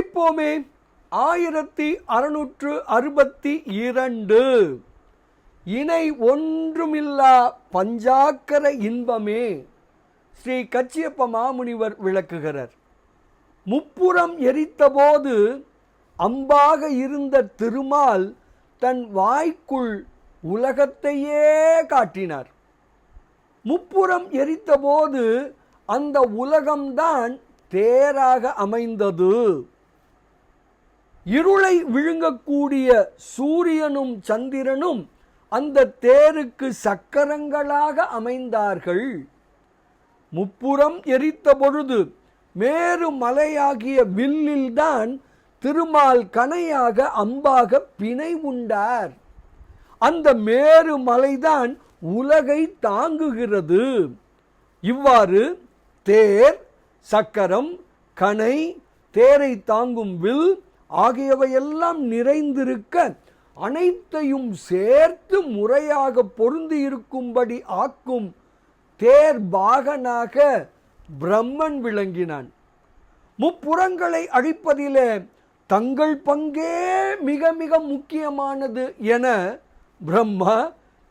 சிந்திப்போமே. 1662 இணை ஒன்றுமில்லா பஞ்சாக்கர இன்பமே ஸ்ரீ கச்சியப்ப மாமுனிவர் விளக்குகிறார். முப்புறம் எரித்தபோது அம்பாக இருந்த திருமால் தன் வாய்க்குள் உலகத்தையே காட்டினார். முப்புறம் எரித்தபோது அந்த உலகம்தான் தேராக அமைந்தது. இருளை விழுங்கக்கூடிய சூரியனும் சந்திரனும் அந்த தேருக்கு சக்கரங்களாக அமைந்தார்கள். முப்புறம் எரித்த பொழுது மேரு மலையாகிய வில்லில்தான் திருமால் கணையாக அம்பாக பிணை உண்டார். அந்த மேரு மலைதான் உலகை தாங்குகிறது. இவ்வாறு தேர், சக்கரம், கணை, தேரை தாங்கும் வில் ஆகியவையெல்லாம் நிறைந்திருக்க அனைத்தையும் சேர்த்து முறையாக பொருந்தி இருக்கும்படி ஆக்கும் தேர் பாகனாக பிரம்மன் விளங்கினான். முப்புறங்களை அழிப்பதிலே தங்கள் பங்கே மிக மிக முக்கியமானது என பிரம்மா,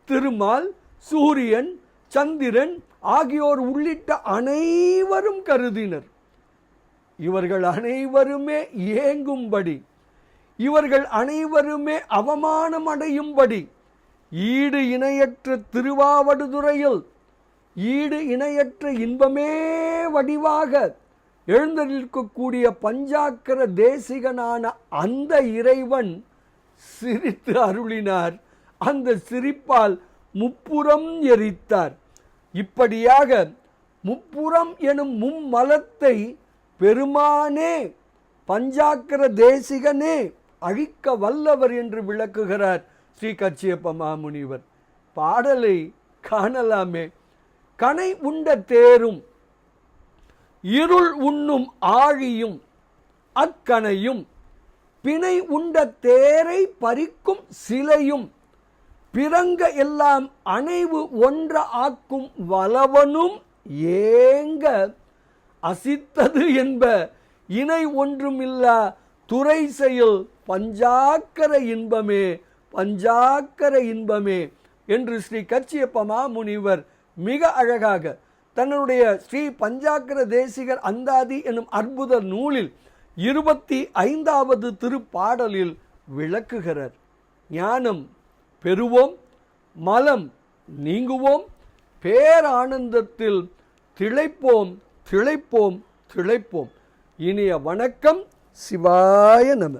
திருமால், சூரியன், சந்திரன் ஆகியோர் உள்ளிட்ட அனைவரும் கருதினர். இவர்கள் அனைவருமே ஏங்கும்படி, இவர்கள் அனைவருமே அவமானம் அடையும்படி ஈடு இணையற்ற திருவாவடுதுறையில் ஈடு இணையற்ற இன்பமே வடிவாக எழுந்தருளிக்கக்கூடிய பஞ்சாக்கர தேசிகனான அந்த இறைவன் சிரித்து அருளினார். அந்த சிரிப்பால் முப்புறம் எரித்தார். இப்படியாக முப்புறம் எனும் மும்மலத்தை பெருமானே, பஞ்சாக்கர தேசிகனே அழிக்க வல்லவர் என்று விளக்குகிறார் ஸ்ரீ கச்சியப்ப மாமுனிவர். பாடலை காணலாமே. கணை உண்ட தேரும் இருள் உண்ணும் ஆழியும் அக்கணையும் பிணை உண்ட தேரை பறிக்கும் சிலையும் பிறங்க எல்லாம் அணைவு ஒன்ற ஆக்கும் வலவனும் ஏங்க அசித்தது என்ப இணை ஒன்றுமில்லா துறை செயல் பஞ்சாக்கர இன்பமே, பஞ்சாக்கர இன்பமே என்று ஸ்ரீ கச்சியப்ப மாமுனிவர் மிக அழகாக தன்னுடைய ஸ்ரீ பஞ்சாக்கர தேசிகர் அந்தாதி எனும் அற்புத நூலில் 25வது திருப்பாடலில் விளக்குகிறார். ஞானம் பெறுவோம், மலம் நீங்குவோம், பேரானந்தத்தில் திளைப்போம், திளைப்போம், திளைப்போம். இனிய வணக்கம். சிவாய நம.